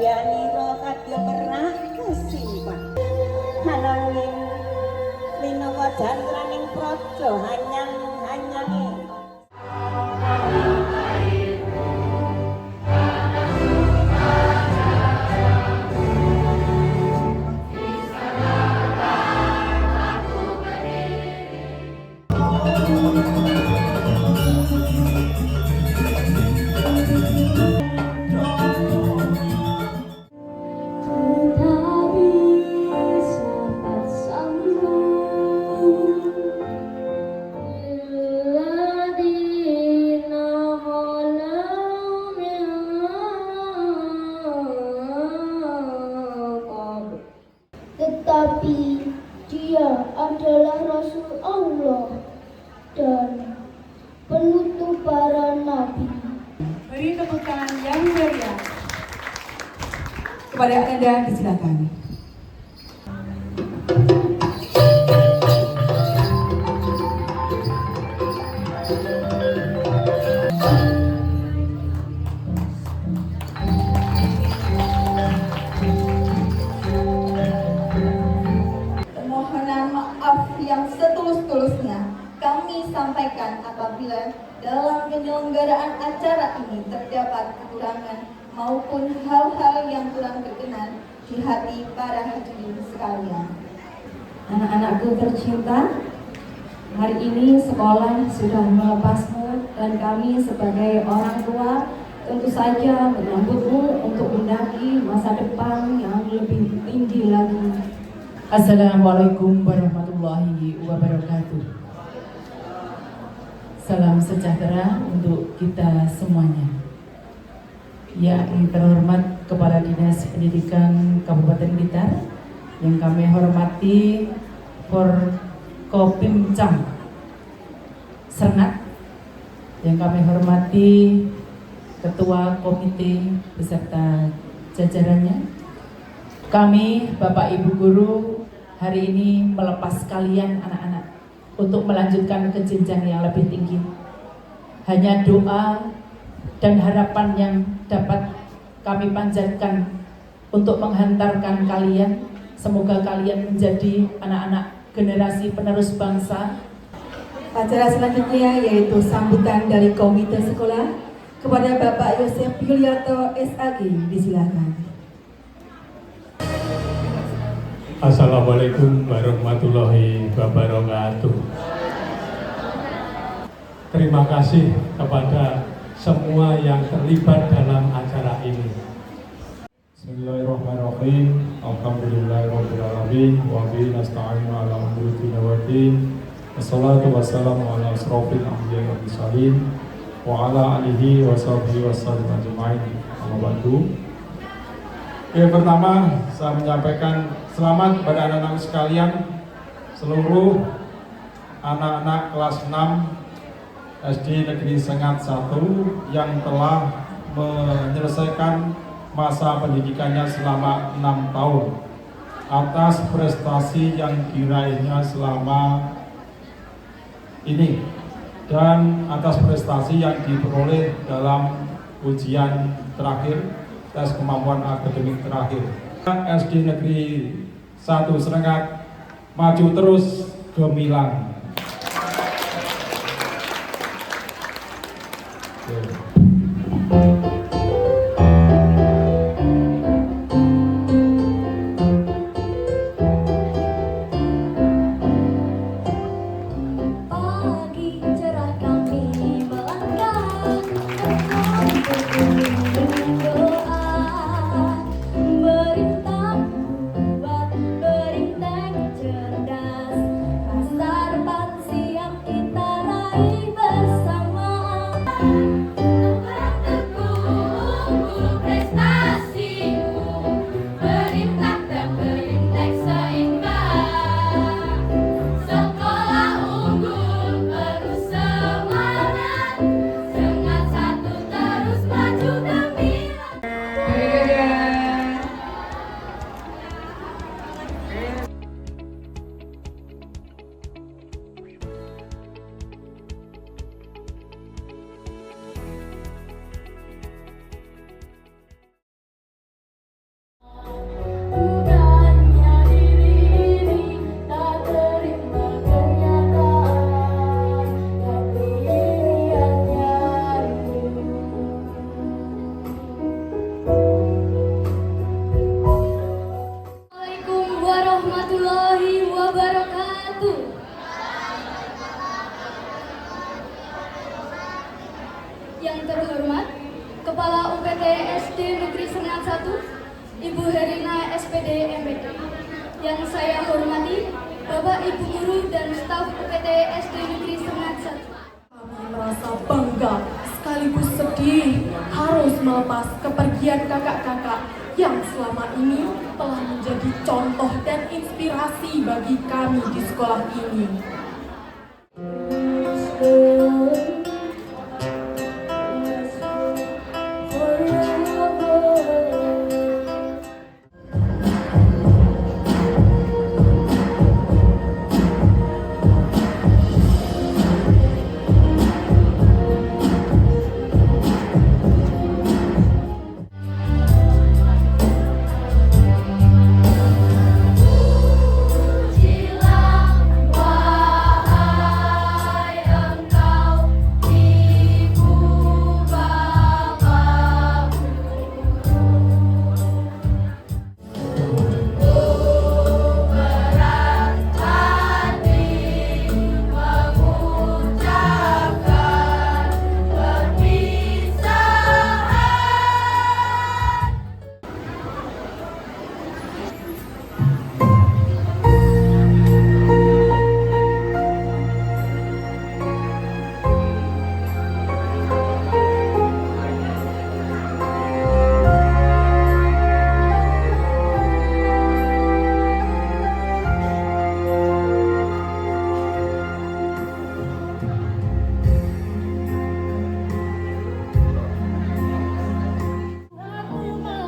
biyanira kadya pernah kasimpah ananging minangka jantraning praja hanyang-hanyange tetapi dia adalah Rasul Allah dan penutup para nabi. Beri tepuk tangan yang meriah kepada Anda, disilakan. Permohonan maaf yang setulus-tulusnya kami sampaikan apabila dalam penyelenggaraan acara ini terdapat kekurangan maupun hal-hal yang kurang berkenan di hati para hadirin sekalian. Anak-anakku tercinta, hari ini sekolah sudah melepasmu dan kami sebagai orang tua tentu saja menyambutmu untuk mendaki masa depan yang lebih tinggi lagi. Assalamualaikum warahmatullahi wabarakatuh. Salam sejahtera untuk kita semuanya. Yang terhormat Kepala Dinas Pendidikan Kabupaten Blitar, yang kami hormati Forkopimcam Sernat, yang kami hormati Ketua Komite beserta jajarannya. Kami, Bapak Ibu Guru, hari ini melepas kalian anak-anak untuk melanjutkan ke jenjang yang lebih tinggi. Hanya doa dan harapan yang dapat kami panjatkan untuk menghantarkan kalian. Semoga kalian menjadi anak-anak generasi penerus bangsa. Acara selanjutnya yaitu sambutan dari Komite Sekolah kepada Bapak Yosef Yuliarto SAG, disilakan. Assalamualaikum warahmatullahi wabarakatuh. Terima kasih kepada semua yang terlibat dalam acara ini. Bismillahirrahmanirrahim. Alhamdulillahirrahmanirrahim. Wa bihi nasta'inu ala umuri dunya waddin. Wassalatu wassalamu ala asrofil anbiya'i wal mursalin wa ala alihi wa sahbihi wasallam ajma'in. Amma ba'du. Yang pertama, saya menyampaikan selamat kepada anak-anak sekalian, seluruh anak-anak kelas 6 SD Negeri Sengat 1 yang telah menyelesaikan masa pendidikannya selama 6 tahun atas prestasi yang diraihnya selama ini dan atas prestasi yang diperoleh dalam ujian terakhir, tes kemampuan akademik terakhir. SD Negeri 1 Serengat maju terus gemilang. Masa depan Ibu Herina SPD MPD. Yang saya hormati Bapak Ibu Guru dan staf UPT SD Negeri Semangat 1. Kami merasa bangga sekaligus sedih harus melepas kepergian kakak-kakak yang selama ini telah menjadi contoh dan inspirasi bagi kami di sekolah ini.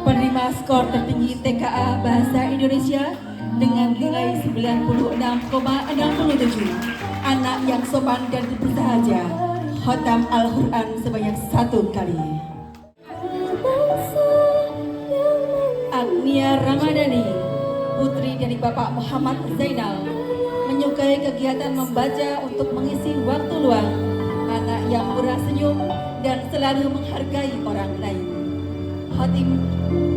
Penerima skor tertinggi TKA Bahasa Indonesia dengan nilai 96,67. Anak yang sopan dan bersahaja, khatam Al-Quran sebanyak 1 kali. Agnia Ramadhani, putri dari Bapak Muhammad Zainal, menyukai kegiatan membaca untuk mengisi waktu luang. Anak yang murah senyum dan selalu menghargai orang lain. Khatim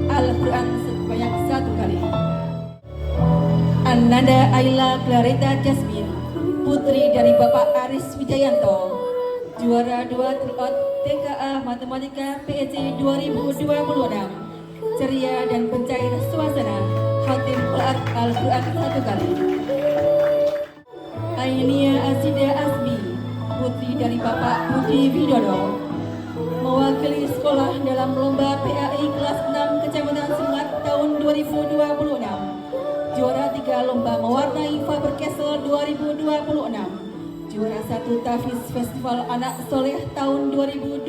Al-Quran sebanyak 1 kali. Ananda Ayla Clarita Jasmine, putri dari Bapak Aris Wijayanto, juara 2 tryout TKA Matematika PEC 2026, ceria dan pencair suasana, khatim Al-Quran 1 kali. Ainia Asida Asmi, putri dari Bapak Budi Widodo, mewakili sekolah dalam lomba PAI kelas 6 Kecamatan Semangat tahun 2026, juara 3 lomba mewarnai Faber-Castell 2026, juara 1 Tafiz Festival Anak Soleh tahun 2025.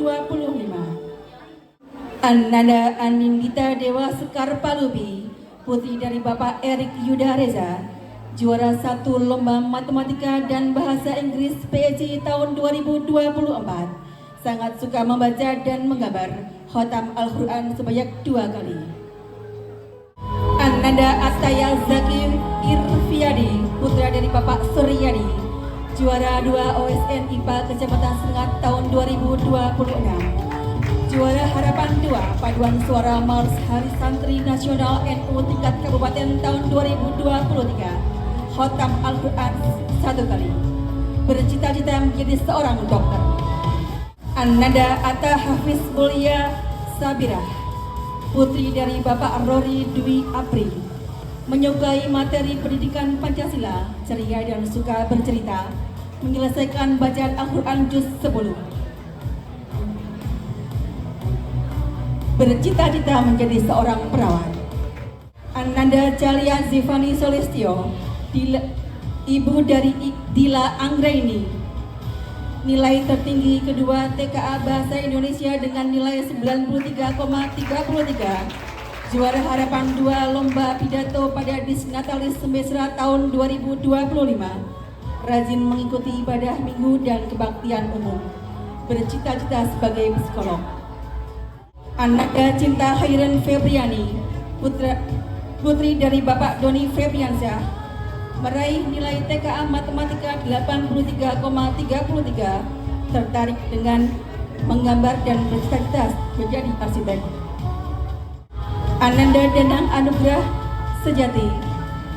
Ananda Anindita Dewa Sekar Palubi, putri dari Bapak Erik Yuda Reza, juara 1 lomba matematika dan bahasa Inggris PEC tahun 2024. Sangat suka membaca dan menggambar, khatam Al-Quran sebanyak 2 kali. Ananda Ataya Zakir Irfiadi, putra dari Bapak Suryadi, juara 2 OSN IPA Kecamatan Sengat tahun 2026, juara Harapan 2 Paduan Suara Mars Hari Santri Nasional NU tingkat Kabupaten tahun 2023, khatam Al-Quran 1 kali. Bercita-cita menjadi seorang dokter. Ananda Atta Hafiz Mulia Sabira, putri dari Bapak Rory Dwi Apri, menyukai materi pendidikan Pancasila, ceria dan suka bercerita, menyelesaikan bacaan Al-Quran juz 10. Bercita-cita menjadi seorang perawat. Ananda Calia Zivani Solestio, ibu dari Dila Anggraini, nilai tertinggi kedua TKA Bahasa Indonesia dengan nilai 93,33, juara Harapan 2 Lomba Pidato pada Disnatalis Semesra tahun 2025, rajin mengikuti ibadah minggu dan kebaktian umum, bercita-cita sebagai psikolog. Ananda Cinta Khairan Febriani, putri dari Bapak Doni Febriansyah, meraih nilai TKA Matematika 83,33, tertarik dengan menggambar dan bercita-cita menjadi arsitek. Ananda Danang Anugrah Sejati,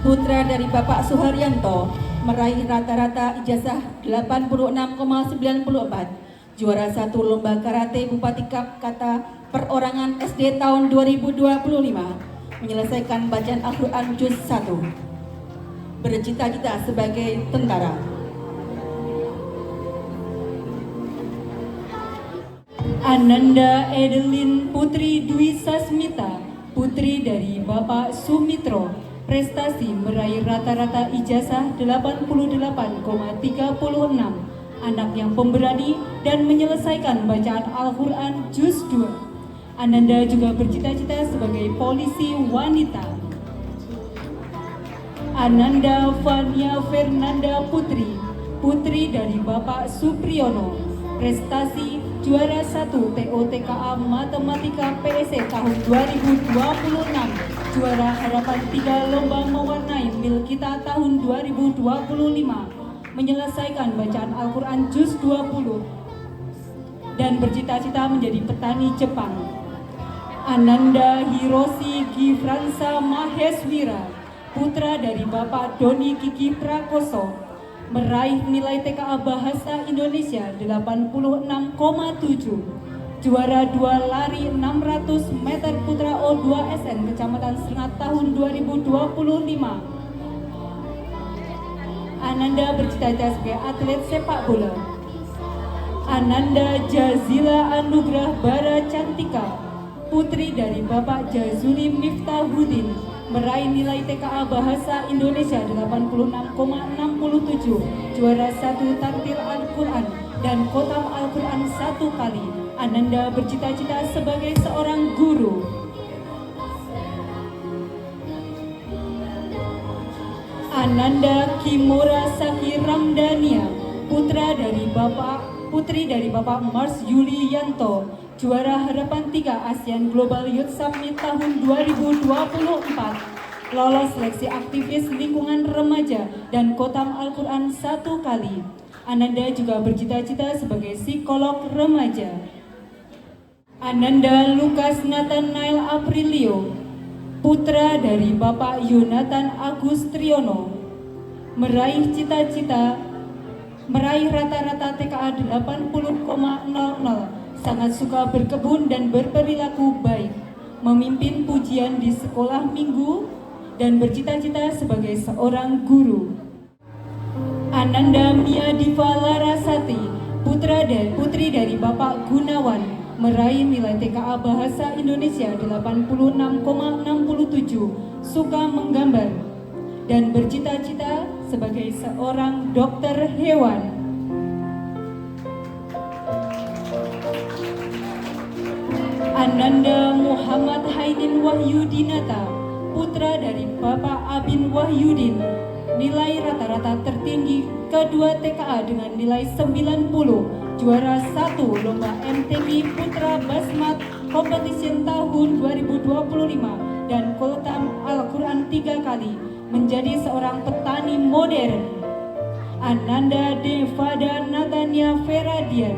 putra dari Bapak Suharyanto, meraih rata-rata ijazah 86,94, juara 1 Lomba Karate Bupati Kap Kata Perorangan SD tahun 2025, menyelesaikan bacaan Al-Quran Juz 1. Bercita-cita sebagai tentara. Ananda Edelin Putri Dwi Sasmita, putri dari Bapak Sumitro, prestasi meraih rata-rata ijazah 88,36, anak yang pemberani dan menyelesaikan bacaan Al-Quran Juz 2. Ananda juga bercita-cita sebagai polisi wanita. Ananda Fania Fernanda Putri, putri dari Bapak Supriyono, prestasi juara 1 TOTKA Matematika PSE tahun 2026, juara harapan 3 lomba mewarnai Mil Kita tahun 2025, menyelesaikan bacaan Al-Quran Juz 20 dan bercita-cita menjadi petani Jepang. Ananda Hiroshi Gifransa Maheswira, putra dari Bapak Doni Kiki Prakoso, meraih nilai TKA Bahasa Indonesia 86,7, juara 2 lari 600 meter putra O2SN Kecamatan Serengat tahun 2025. Ananda bercita-cita sebagai atlet sepak bola. Ananda Jazila Anugrah Bara Cantika, putri dari Bapak Jazuli Miftahuddin, meraih nilai TKA Bahasa Indonesia 86,67, juara 1 tartil Al-Quran dan khotam Al-Quran 1 kali. Ananda bercita-cita sebagai seorang guru. Ananda Kimura Saki Ramdania, putri dari Bapak Mars Yuli Yanto, juara harapan 3 ASEAN Global Youth Summit tahun 2024, lolos seleksi aktivis lingkungan remaja dan khotam Al-Quran 1 kali. Ananda juga bercita-cita sebagai psikolog remaja. Ananda Lukas Nathanael Aprilio, putra dari Bapak Yonatan Agus Triyono, meraih rata-rata TKA 80,00, sangat suka berkebun dan berperilaku baik, memimpin pujian di sekolah minggu, dan bercita-cita sebagai seorang guru. Ananda Mia Diva Larasati, putri dari Bapak Gunawan, meraih nilai TKA Bahasa Indonesia 86,67, suka menggambar, dan bercita-cita sebagai seorang dokter hewan. Ananda Muhammad Haidin Wahyudinata, putra dari Bapak Abin Wahyudin, nilai rata-rata tertinggi kedua TKA dengan nilai 90, juara 1 lomba MTB Putra Basmat Competition tahun 2025 dan khotam Al-Quran 3 kali, menjadi seorang petani modern. Ananda Devada Natania Feradian,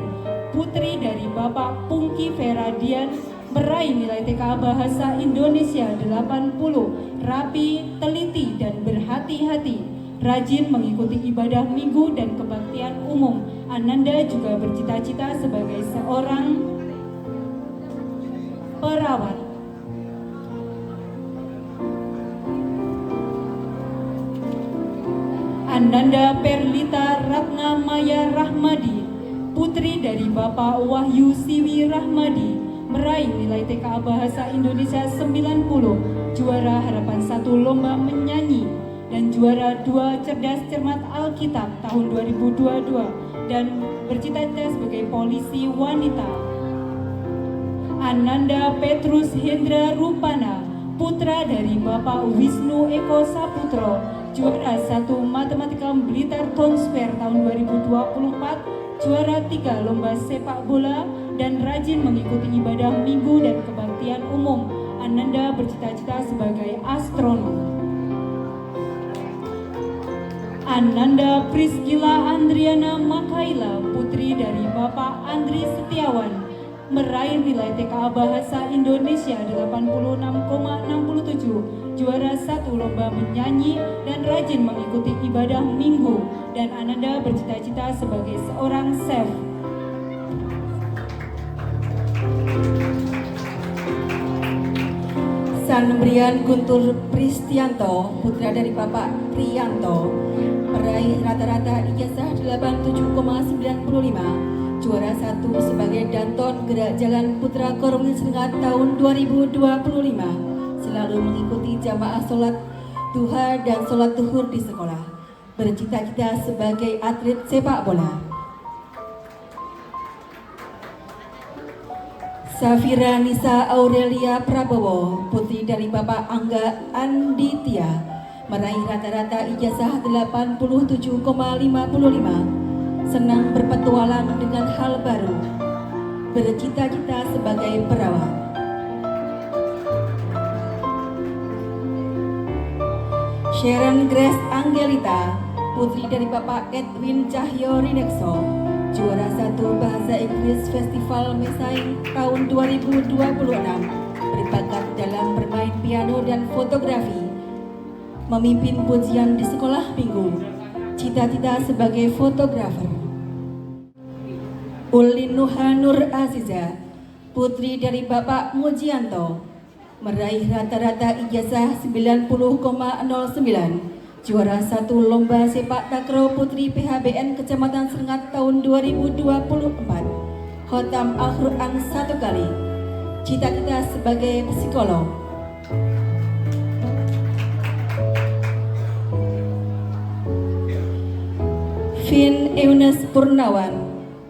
putri dari Bapak Pungki Feradian, meraih nilai TKA Bahasa Indonesia 80, rapi, teliti, dan berhati-hati, rajin mengikuti ibadah minggu dan kebaktian umum. Ananda juga bercita-cita sebagai seorang perawat. Ananda Perlita Ratna Maya Rahmadi, putri dari Bapak Wahyu Siwi Rahmadi, meraih nilai TKA Bahasa Indonesia 90, juara harapan 1 lomba menyanyi, dan juara 2 cerdas cermat Alkitab tahun 2022, dan bercita-cita sebagai polisi wanita. Ananda Petrus Hendra Rupana, putra dari Bapak Wisnu Eko Saputro, juara 1 Matematika Blitar Town Square tahun 2024, juara 3 lomba sepak bola, dan rajin mengikuti ibadah minggu dan kebaktian umum. Ananda bercita-cita sebagai astronom. Ananda Priscilla Andriana Makaila, putri dari Bapak Andri Setiawan, meraih nilai TKA Bahasa Indonesia 86,67, juara 1 lomba menyanyi, dan rajin mengikuti ibadah minggu, dan Ananda bercita-cita sebagai seorang chef. Arisan Brian Guntur Pristianto, putra dari Bapak Prianto, meraih rata-rata ijazah 87,95, juara 1 sebagai Danton Gerak Jalan Putra Korwil Serengat tahun 2025, selalu mengikuti jamaah sholat duha dan sholat zuhur di sekolah, bercita-cita sebagai atlet sepak bola. Safira Nisa Aurelia Prabowo, putri dari Bapak Angga Anditya, meraih rata-rata ijazah 87,55, senang berpetualang dengan hal baru, bercita-cita sebagai perawat. Sharon Grace Angelita, putri dari Bapak Edwin Cahyo Rinekso, juara 1 Bahasa Inggris Festival Mesaing tahun 2026, berbakat dalam bermain piano dan fotografi, memimpin pujian di sekolah minggu, cita-cita sebagai fotografer. Ulin Nuha Nur Aziza, putri dari Bapak Mujianto, meraih rata-rata ijazah 90,09, juara 1 Lomba Sepak Takraw Putri PHBN Kecamatan Serengat tahun 2024, khotam Al-Quran 1 kali, cita-cita sebagai psikolog. Vin Eunice Purnawan,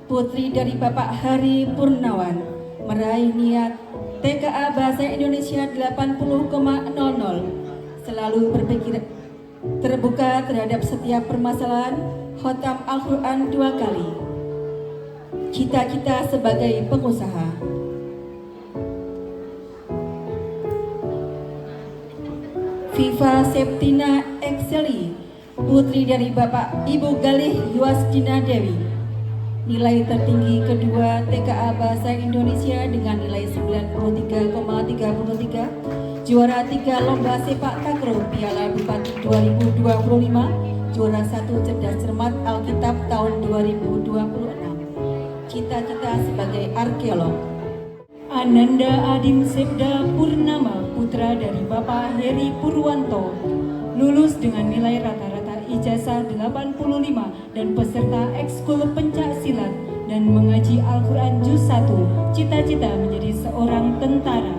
putri dari Bapak Hari Purnawan, meraih niat TKA Bahasa Indonesia 80,00, selalu berpikir terbuka terhadap setiap permasalahan, khotam Al-Quran 2 kali, cita-cita sebagai pengusaha. Viva Septina Exceli, putri dari Bapak Ibu Galih Yuasdina Dewi, nilai tertinggi kedua TKA Bahasa Indonesia dengan nilai 93,33, juara 3 Lomba Sepak Takraw Piala Bupati 2025, juara 1 Cerdas Cermat Alkitab tahun 2026, cita-cita sebagai arkeolog. Ananda Adim Sepda Purnama, putra dari Bapak Heri Purwanto, lulus dengan nilai rata-rata ijazah 85 dan peserta ekskul pencak silat dan mengaji Al-Quran Juz 1, cita-cita menjadi seorang tentara.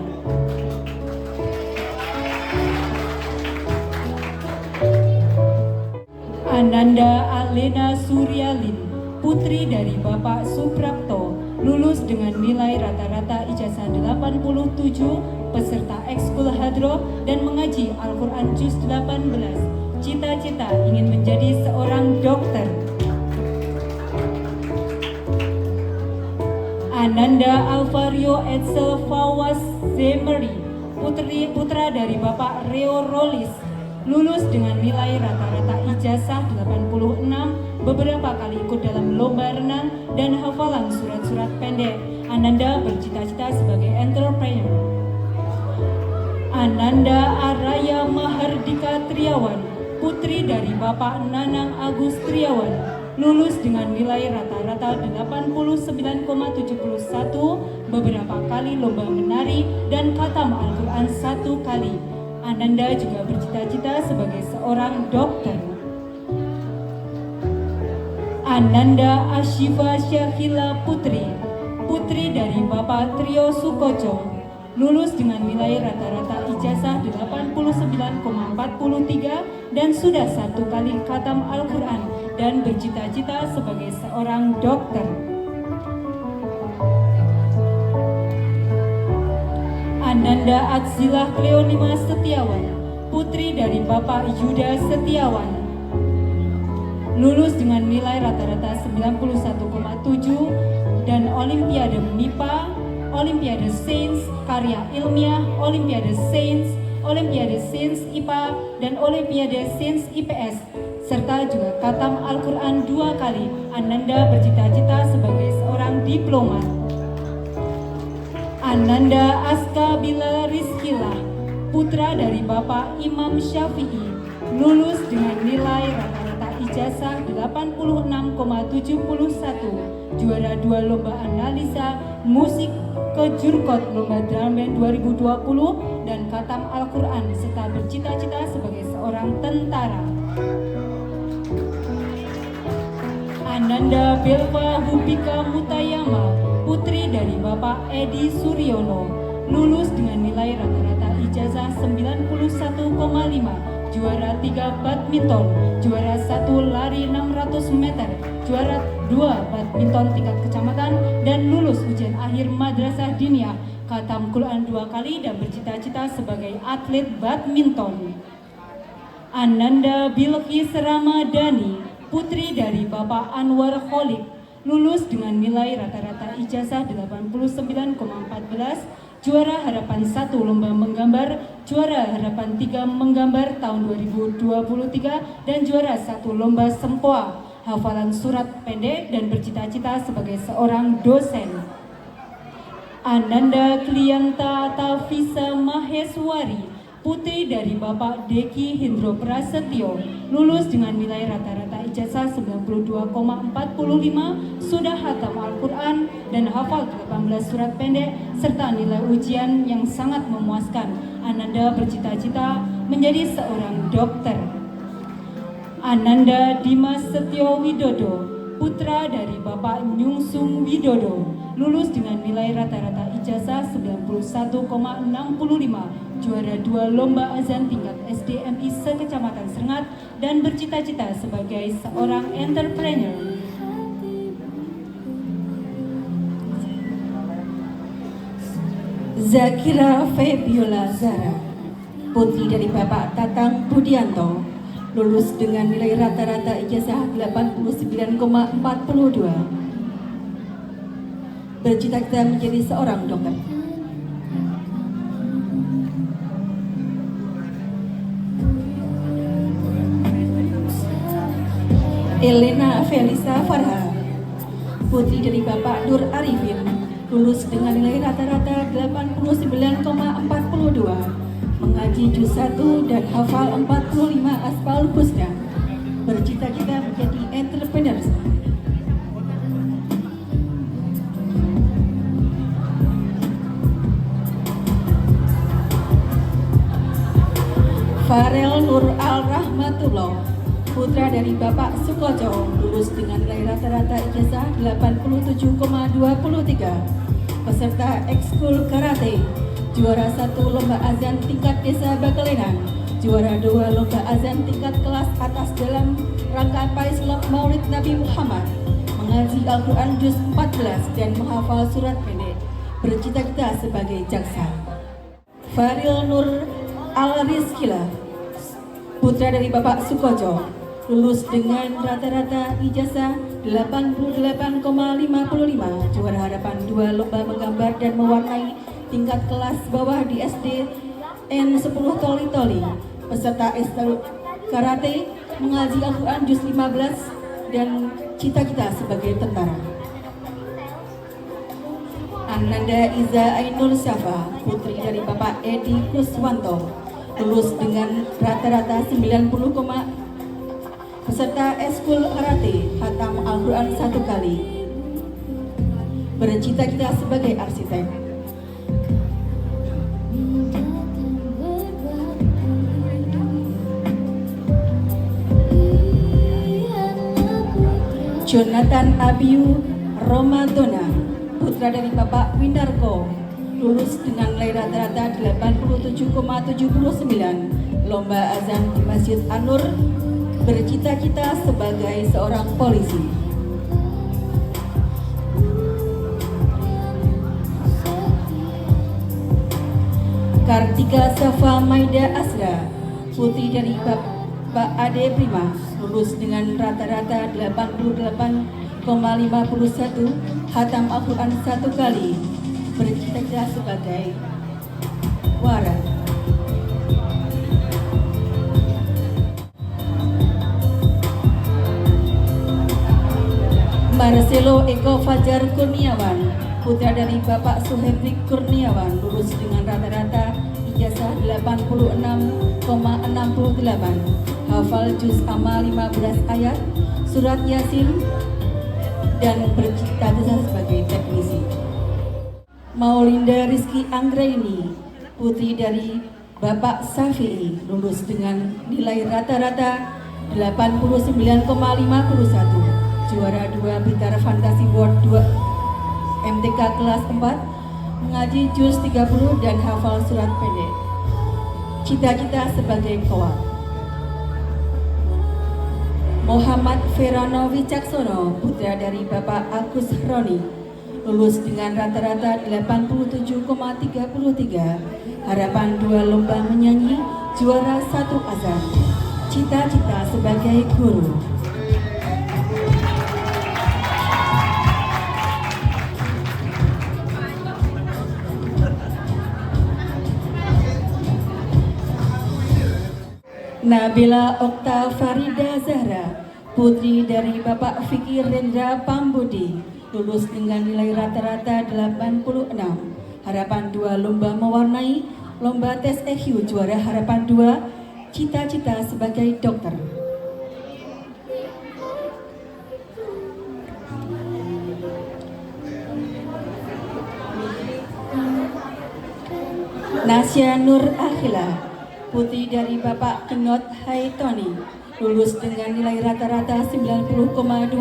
Ananda Alena Suryalin, putri dari Bapak Suprapto, lulus dengan nilai rata-rata ijazah 87, peserta ekskul hadroh dan mengaji Al-Quran Juz 18, cita-cita ingin menjadi seorang dokter. Ananda Alvario Edsel Fawaz Zemeri, putra dari Bapak Reo Rolis, lulus dengan nilai rata-rata ijazah 86, beberapa kali ikut dalam lomba renang dan hafalan surat-surat pendek. Ananda bercita-cita sebagai entrepreneur. Ananda Araya Mahardika Triawan, putri dari Bapak Nanang Agus Triawan, lulus dengan nilai rata-rata 89,71, beberapa kali lomba menari dan khatam Al-Quran 1 kali. Ananda juga bercita-cita sebagai seorang dokter. Ananda Ashifa Syahila Putri, putri dari Bapak Trio Sukoco, lulus dengan nilai rata-rata ijazah 89,43 dan sudah 1 kali khatam Al-Quran dan bercita-cita sebagai seorang dokter. Ananda Atsilah Cleonima Setiawan, putri dari Bapak Yuda Setiawan, lulus dengan nilai rata-rata 91,7 dan Olimpiade MIPA, Olimpiade Sains Karya Ilmiah, Olimpiade Sains IPA, dan Olimpiade Sains IPS, serta juga khatam Al-Quran 2 kali. Ananda bercita-cita sebagai seorang diplomat. Ananda Aska Bila Rizkilah, putra dari Bapak Imam Syafi'i, lulus dengan nilai rata-rata ijazah 86,71, juara 2 lomba analisa musik ke Jurkot Lomba Drum Band 2020 dan khatam Al-Quran serta bercita-cita sebagai seorang tentara. Ananda Belva Hubika Mutayama, putri dari Bapak Edi Suryono, lulus dengan nilai rata-rata ijazah 91,5, juara 3 badminton, juara 1 lari 600 meter, juara 2 badminton tingkat kecamatan, dan lulus ujian akhir madrasah diniyah, khatam Quran 2 kali dan bercita-cita sebagai atlet badminton. Ananda Bilqis Ramadhani, putri dari Bapak Anwar Kholik, lulus dengan nilai rata-rata ijazah 89,14, juara harapan 1 lomba menggambar, juara harapan 3 menggambar tahun 2023, dan juara 1 lomba sempoa, hafalan surat pendek, dan bercita-cita sebagai seorang dosen. Ananda Klianta Tafisa Maheswari, putri dari Bapak Deki Hindro Prasetyo, lulus dengan nilai rata-rata ijazah 92,45, sudah hatam Al-Quran dan hafal 18 surat pendek, serta nilai ujian yang sangat memuaskan. Ananda bercita-cita menjadi seorang dokter. Ananda Dimas Setyo Widodo, putra dari Bapak Nyungsung Widodo, lulus dengan nilai rata-rata ijazah 91,65, juara 2 lomba azan tingkat SDMI sekecamatan Serengat, dan bercita-cita sebagai seorang entrepreneur. Zakira Febiola Zara, putri dari Bapak Tatang Budianto, lulus dengan nilai rata-rata ijazah 89,42, bercita-cita menjadi seorang dokter. Elena Felisa Farha, putri dari Bapak Nur Arifin, lulus dengan nilai rata-rata 89,42, mengaji juz 1 dan hafal 45 asmaul husna, bercita-cita menjadi entrepreneur. Farel Nur Al-Rahmatullah, putra dari Bapak Sukoco, lulus dengan nilai rata-rata ijazah 87,23, peserta ekskul karate, juara 1 lomba azan tingkat desa Bagalenan, juara 2 lomba azan tingkat kelas atas dalam rangka Paislop Maulid Nabi Muhammad, mengaji Al-Quran juz 14 dan menghafal surat pendek, bercita-cita sebagai jaksa. Faril Nur Al-Rizkila, putra dari Bapak Sukoco, lulus dengan rata-rata ijazah 88,55, juara harapan 2 lomba menggambar dan mewarnai tingkat kelas bawah di SD N10 Toli-Toli, peserta ekskul karate, mengaji Al-Quran juz 15 dan cita-cita sebagai tentara. Ananda Iza Ainul Syafa, putri dari Bapak Edi Kuswanto, lulus dengan rata-rata 90, peserta ekskul karate, hatam Al-Quran 1 kali, bercita-cita sebagai arsitek. Jonathan Abiu Romadona, putra dari Bapak Windarko, lulus dengan nilai rata-rata 87,79, lomba azan di Masjid An-Nur, bercita-cita sebagai seorang polisi. Kartika Safa Maida Asra, putri dari Bapak Ade Prima, lulus dengan rata-rata 88,51, hatam Al-Quran 1 kali, bercita-cita sebagai waras. Marcelo Eko Fajar Kurniawan, putra dari Bapak Suhebrik Kurniawan, lulus dengan rata-rata ijazah 86,68, hafal juz amma 15 ayat, surat Yasin, dan bercita-cita sebagai teknisi. Maulinda Rizky Anggraini, putri dari Bapak Safi'i, lulus dengan nilai rata-rata 89,51, juara 2 Blitar Fantasy World 2 MTK kelas 4, mengaji juz 30 dan hafal surat pendek. Cita-cita sebagai kowal. Muhammad Ferano Wicaksono, putra dari Bapak Agus Roni, lulus dengan rata-rata 87,33, harapan 2 lomba menyanyi, juara 1 azan. Cita-cita sebagai guru. Nabila Okta Farida Zahra, putri dari Bapak Fikir Rendra Pambudi, lulus dengan nilai rata-rata 86, harapan 2 lomba mewarnai, lomba tes EQ juara harapan 2, cita-cita sebagai dokter. Nasya Nur Akhila, putri dari Bapak Kenot Haitoni, lulus dengan nilai rata-rata 90,27,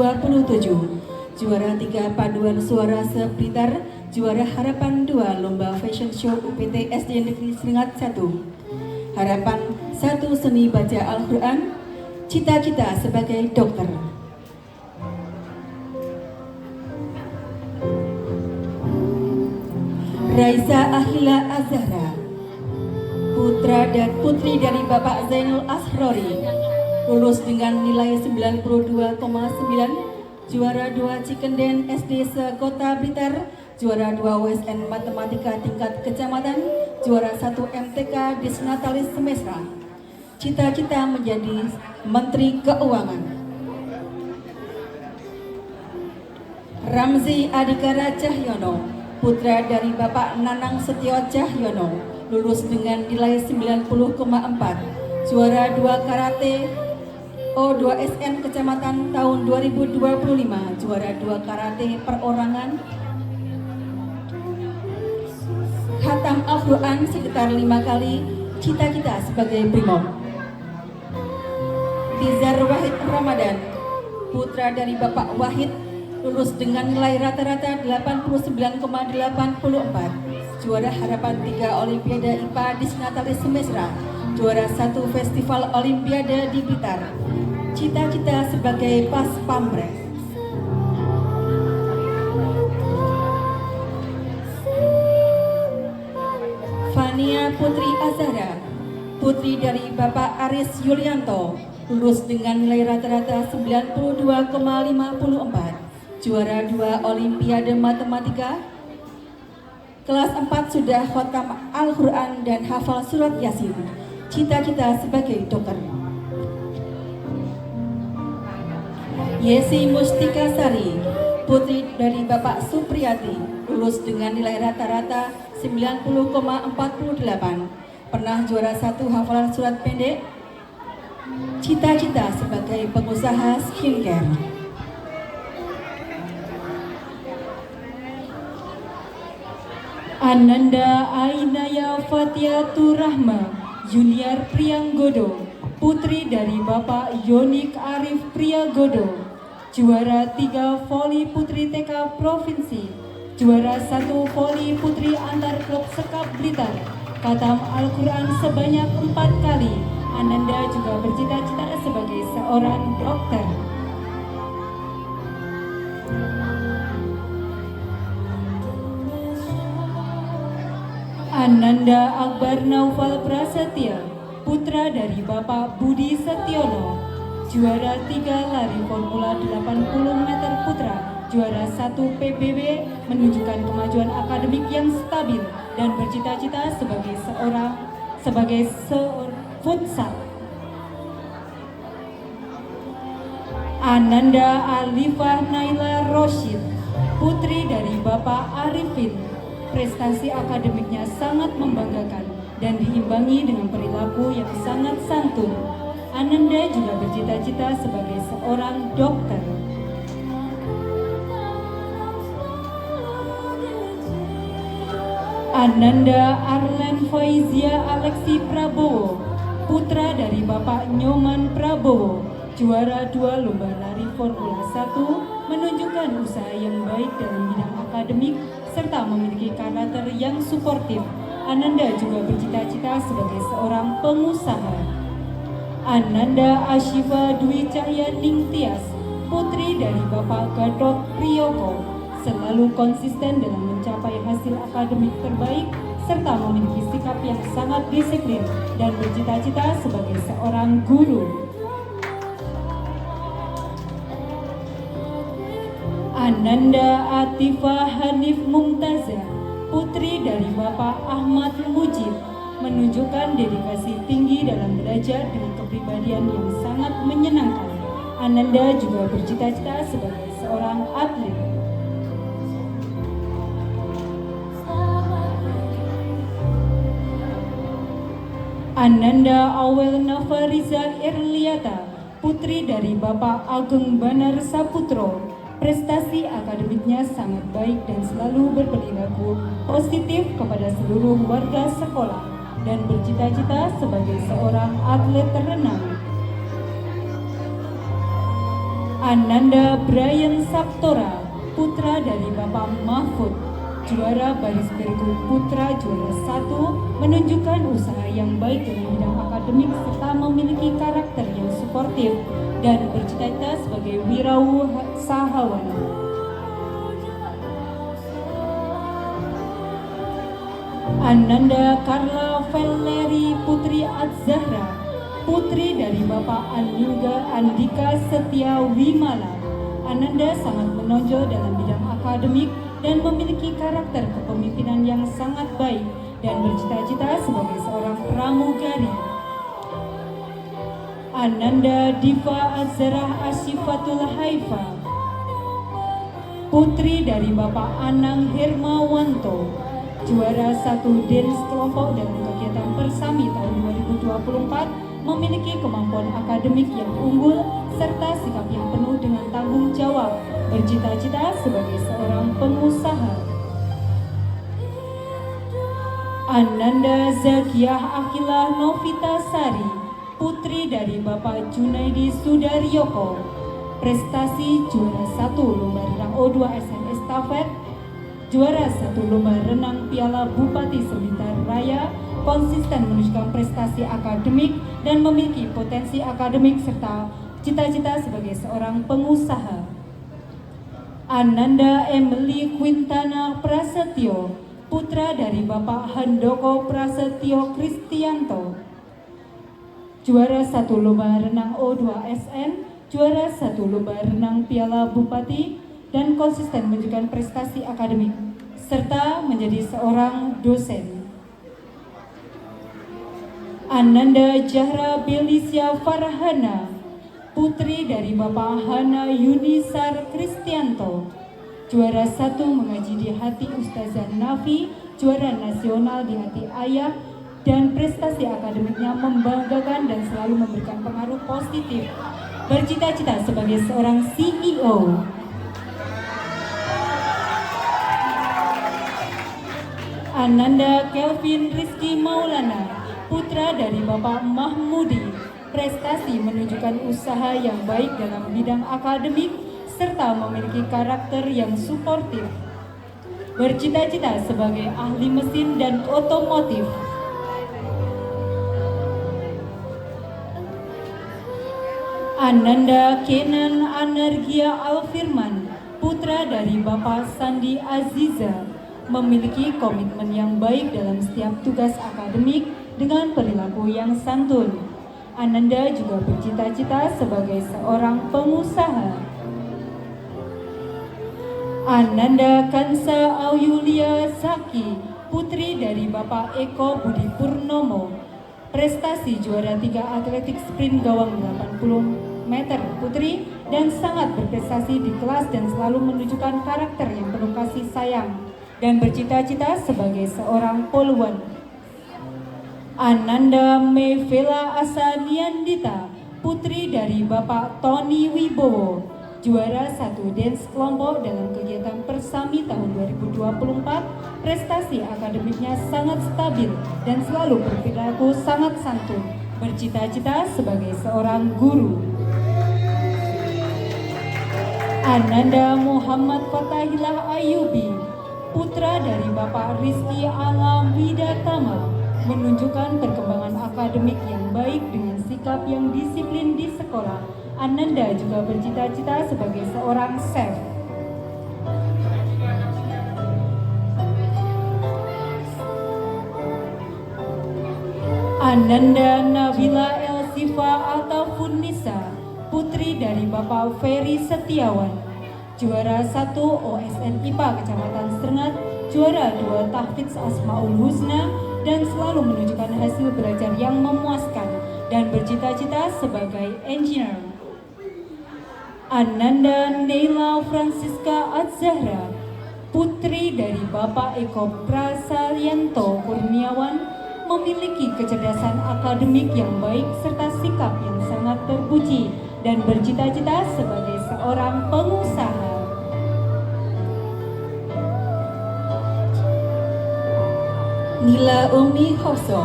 juara 3 paduan suara se-Blitar, juara harapan 2 lomba fashion show UPT SD Negeri Serengat 1, harapan 1 seni baca Al-Quran, cita-cita sebagai dokter. Raiza Ahila Azhara, putra dan putri dari Bapak Zainul Asrori, lulus dengan nilai 92,9, juara 2 Cikenden SD se-Kota Blitar, juara 2 WSN Matematika tingkat kecamatan, juara 1 MTK Disnatalis Semesra. Cita-cita menjadi Menteri Keuangan. Ramzi Adhikara Cahyono, putra dari Bapak Nanang Setio Cahyono, lulus dengan nilai 90,4, juara 2 karate O2SN Kecamatan tahun 2025, juara 2 karate perorangan, khatam Al-Quran sekitar 5 kali, cita-cita sebagai brimob. Tizar Wahid Ramadan, putra dari Bapak Wahid, lulus dengan nilai rata-rata 89,84, juara harapan 3 Olimpiade IPA Disnatalis Semesra, juara 1 Festival Olimpiade di Blitar. Cita-cita sebagai Pas Pampres. Fania Putri Azhara, putri dari Bapak Aris Yulianto, lulus dengan nilai rata-rata 92,54, juara 2 Olimpiade Matematika. Kelas 4 sudah khatam Al-Quran dan hafal surat Yasin. Cita-cita sebagai dokter. Yesi Mustika Sari, putri dari Bapak Supriyati, lulus dengan nilai rata-rata 90,48, pernah juara 1 hafalan surat pendek. Cita-cita sebagai pengusaha skincare. Ananda Ainaya Fatiatur Rahma Junior Prianggodo, putri dari Bapak Yonik Arif Priagodo, juara 3 voli putri TK Provinsi, juara 1 voli putri antar klub Sekap Blitar, khatam Al-Quran sebanyak 4 kali. Ananda juga bercita-cita sebagai seorang dokter. Ananda Akbar Naufal Prasetya, putra dari Bapak Budi Setiono, juara 3 lari Formula 80 meter putra, juara 1 PBB, menunjukkan kemajuan akademik yang stabil dan bercita-cita sebagai seorang futsal. Ananda Alifah Naila Roshid, putri dari Bapak Arifin, prestasi akademiknya sangat membanggakan dan diimbangi dengan perilaku yang sangat santun. Ananda juga bercita-cita sebagai seorang dokter. Ananda Arlen Faizia Alexi Prabowo, putra dari Bapak Nyoman Prabowo, juara 2 lomba lari Formula 1, menunjukkan usaha yang baik dalam bidang akademik serta memiliki karakter yang suportif. Ananda juga bercita-cita sebagai seorang pengusaha. Ananda Ashifa Dwi Cahya Ningtyas, putri dari Bapak Gatot Priyoko, selalu konsisten dalam mencapai hasil akademik terbaik serta memiliki sikap yang sangat disiplin dan bercita-cita sebagai seorang guru. Ananda Atifah Hanif Mumtazah, putri dari Bapak Ahmad Mujib, menunjukkan dedikasi tinggi dalam belajar dengan kepribadian yang sangat menyenangkan. Ananda juga bercita-cita sebagai seorang atlet. Ananda Awel Nafariza Irliata, putri dari Bapak Ageng Banar Saputro, prestasi akademiknya sangat baik dan selalu berperilaku positif kepada seluruh warga sekolah dan bercita-cita sebagai seorang atlet renang. Ananda Brian Saptora, putra dari Bapak Mahfud, juara baris bergu putra juara 1, menunjukkan usaha yang baik dalam bidang akademik serta memiliki karakter yang suportif dan bercita-cita sebagai wirausahawan. Ananda Carla Velleri Putri Adzahra, putri dari Bapak Andika Setia Wimala. Ananda sangat menonjol dalam bidang akademik dan memiliki karakter kepemimpinan yang sangat baik dan bercita-cita sebagai seorang pramugari. Ananda Diva Azharah Asyifatul Haifa, putri dari Bapak Anang Hermawanto, juara 1 dance kelompok dalam kegiatan Persami tahun 2024, memiliki kemampuan akademik yang unggul serta sikap yang penuh dengan tanggung jawab, bercita-cita sebagai seorang pengusaha. Ananda Zakiah Akilah Novita Sari, putri dari Bapak Junaidi Sudaryoko, prestasi juara 1 lomba renang O2 SN Estafet, juara 1 lomba renang Piala Bupati Semintar Raya, konsisten menunjukkan prestasi akademik dan memiliki potensi akademik serta cita-cita sebagai seorang pengusaha. Ananda Emily Quintana Prasetyo, putra dari Bapak Handoko Prasetyo Kristianto, juara 1 lomba renang O2 SN, juara 1 lomba renang Piala Bupati, dan konsisten menunjukkan prestasi akademik serta menjadi seorang dosen. Ananda Jahra Belisya Farhana, putri dari Bapak Hana Yunisar Kristianto, juara 1 mengaji di hati Ustazah Nafi, juara nasional di hati ayah, dan prestasi akademiknya membanggakan dan selalu memberikan pengaruh positif. Bercita-cita sebagai seorang CEO. Ananda Kelvin Rizky Maulana, putra dari Bapak Mahmudi, prestasi menunjukkan usaha yang baik dalam bidang akademik serta memiliki karakter yang suportif. Bercita-cita sebagai ahli mesin dan otomotif. Ananda Kenan Anergia Alfirman, putra dari Bapak Sandi Aziza, memiliki komitmen yang baik dalam setiap tugas akademik dengan perilaku yang santun. Ananda juga bercita-cita sebagai seorang pengusaha. Ananda Kansa Aulia Zaki, putri dari Bapak Eko Budi Purnomo, prestasi juara 3 atletik sprint gawang 80 meter putri dan sangat berprestasi di kelas dan selalu menunjukkan karakter yang penuh kasih sayang dan bercita-cita sebagai seorang poluan. Ananda Mevela Asaniandita, putri dari Bapak Tony Wibowo, juara 1 dance kelompok dalam kegiatan Persami tahun 2024, Prestasi akademiknya sangat stabil dan selalu berperilaku sangat santun, bercita-cita sebagai seorang guru. Ananda Muhammad Fatahillah Ayubi, putra dari Bapak Rizky Alam Widatama, menunjukkan perkembangan akademik yang baik dengan sikap yang disiplin di sekolah. Ananda juga bercita-cita sebagai seorang chef. Ananda Nabila Elsifa Altafunnisa, putri dari Bapak Ferry Setiawan, juara 1 OSN IPA Kecamatan Serengat, juara 2 Tahfidz Asmaul Husna, dan selalu menunjukkan hasil belajar yang memuaskan dan bercita-cita sebagai engineer. Ananda Neila Francisca Adzahra, putri dari Bapak Eko Prasayanto Kurniawan, memiliki kecerdasan akademik yang baik serta sikap yang sangat terpuji dan bercita-cita sebagai seorang pengusaha. Nila Umi Hofso,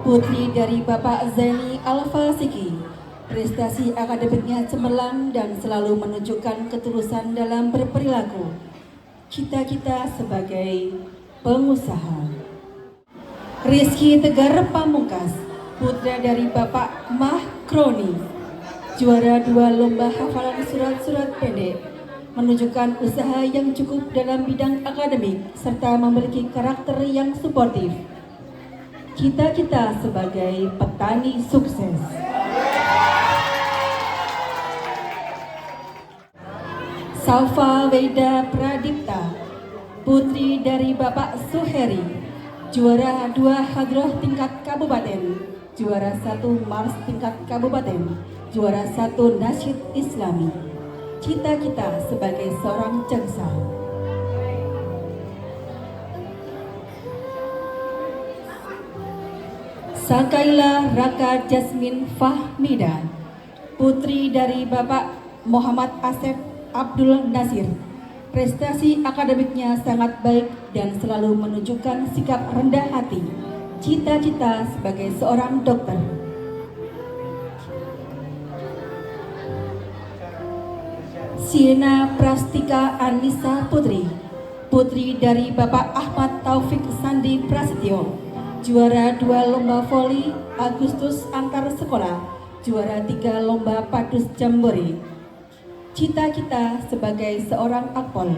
putri dari Bapak Zaini Al-Fasiki, prestasi akademiknya cemerlang dan selalu menunjukkan ketulusan dalam berperilaku. Cita-cita sebagai pengusaha. Rizky Tegar Pamungkas, putra dari Bapak Mahkroni, juara 2 lomba hafalan surat-surat pendek, menunjukkan usaha yang cukup dalam bidang akademik serta memiliki karakter yang suportif. Cita-cita sebagai petani sukses. Salva Weda Pradipta, putri dari Bapak Suheri, juara 2 hadroh tingkat kabupaten, juara 1 mars tingkat kabupaten, juara 1 nasyid islami. Cita-cita sebagai seorang cengsa. Sakaila Raka Jasmine Fahmida, putri dari Bapak Muhammad Asep Abdul Nasir. Prestasi akademiknya sangat baik dan selalu menunjukkan sikap rendah hati. Cita-cita sebagai seorang dokter. Siena Prastika Anissa Putri, putri dari Bapak Ahmad Taufik Sandi Prasetyo, juara 2 lomba voli Agustus antar sekolah, juara 3 lomba padus jambore. Cita-cita sebagai seorang akpol.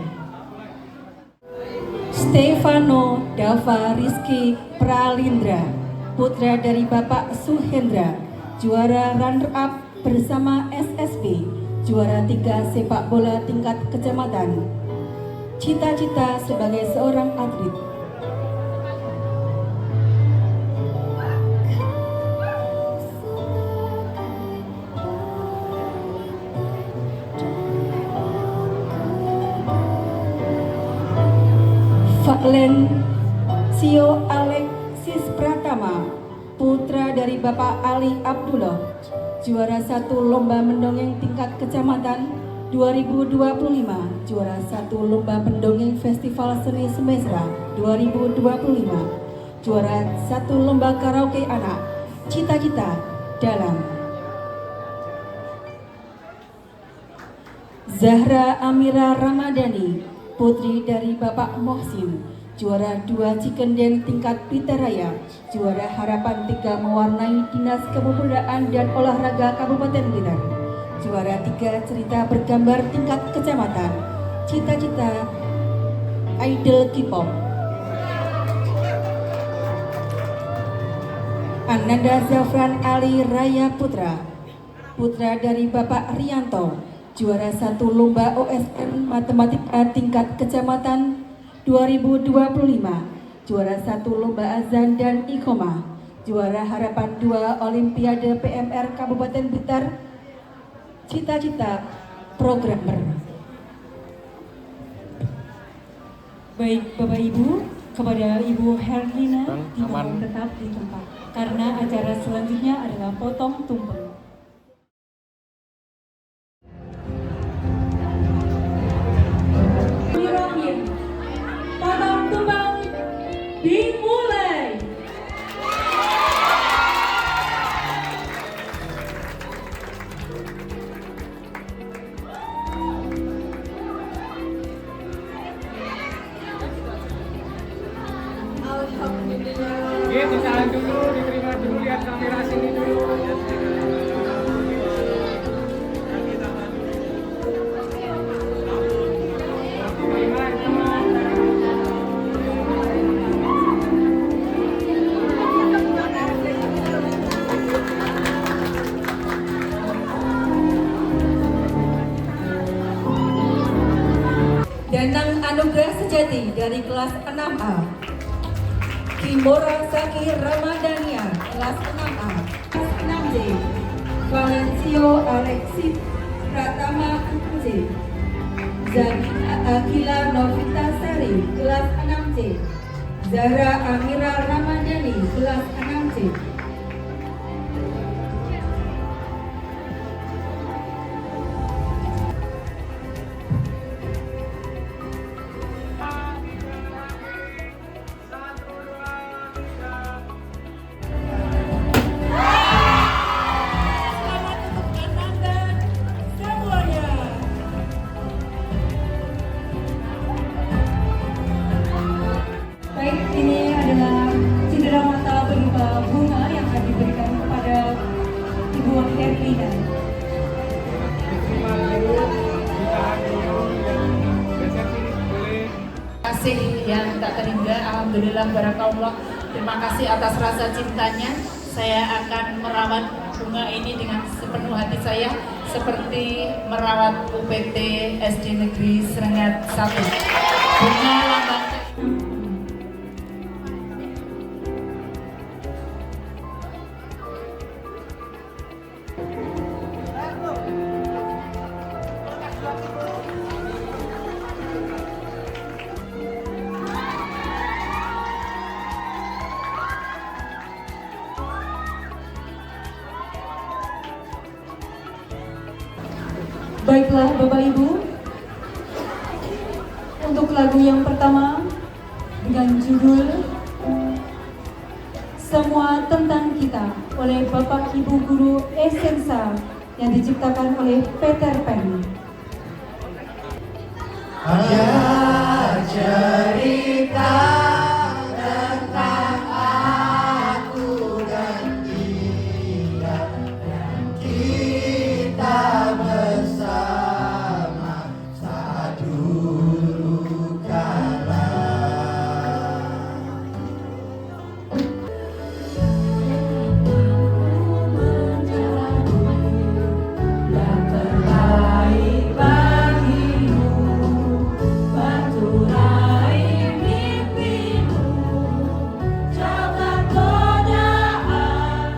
Stefano Dava Rizky Pralindra, putra dari Bapak Suhendra, juara runner-up bersama SSB, juara 3 sepak bola tingkat kecamatan. Cita-cita sebagai seorang atlet. Faklen Sio Alexis Pratama, putra dari Bapak Ali Abdullah, juara 1 lomba mendongeng tingkat kecamatan 2025, juara 1 lomba pendongeng Festival Seni Semesta 2025, juara 1 lomba karaoke anak. Cita-cita dalam. Zahra Amira Ramadhani, putri dari Bapak Mohsin, juara 2 Cikenden tingkat Pitaraya, juara harapan 3 mewarnai Dinas Kepemudaan dan Olahraga Kabupaten Blitar, juara 3 cerita bergambar tingkat kecamatan. Cita-cita idol K-pop. Ananda Zafran Ali Raya Putra, putra dari Bapak Rianto, juara 1 lomba OSN Matematika tingkat kecamatan 2025, juara 1 lomba azan dan iqomah, juara harapan 2 Olimpiade PMR Kabupaten Blitar. Cita-cita programmer. Baik Bapak Ibu, kepada Ibu Herlina dimohon tetap di tempat karena acara selanjutnya adalah potong tumpeng. Potong tumpeng sejati dari kelas 6A. Kimora Zaki Ramadania, kelas 6A. Kelas 6C. Valencio Alexis Pratama 6C. Zabina Akila Novita Sari, kelas 6C. Zara Amira Ramadhani, kelas 6C. Baik, ini adalah cindera mata berupa bunga yang akan diberikan kepada Ibu Herlina. Terima kasih yang tak terhingga. Alhamdulillah, barakallah. Terima kasih atas rasa cintanya. Saya akan merawat bunga ini dengan sepenuh hati saya, seperti merawat UPT SD Negeri Serengat 1. Bunga lambang. Baiklah Bapak Ibu, untuk lagu yang pertama dengan judul Semua Tentang Kita oleh Bapak Ibu Guru Esensa yang diciptakan oleh Peter Pan. Ada cerita tentang aku dan dia, dan kita bersama saat dulu kala. Yang terbaik bagimu, bantu raih mimpimu, jangan godaan.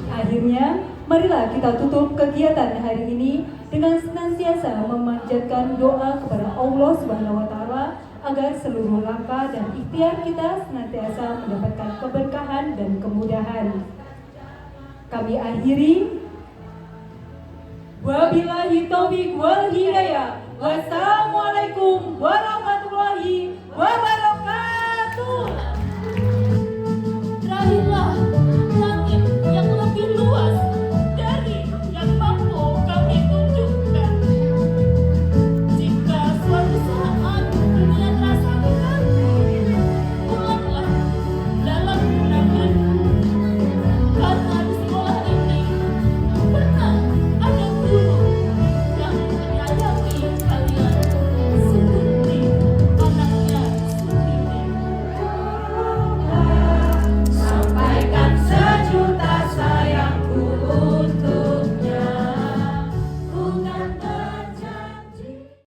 Akhirnya, marilah kita tutup kegiatan hari ini dengan senantiasa memanjatkan doa kepada Allah Subhanahu wa Ta'ala agar seluruh langkah dan ikhtiar kita senantiasa mendapatkan keberkahan dan kemudahan. Kami akhiri. Wabillahi taufiq wal hidayah. Wassalamualaikum warahmatullahi wabarakatuh.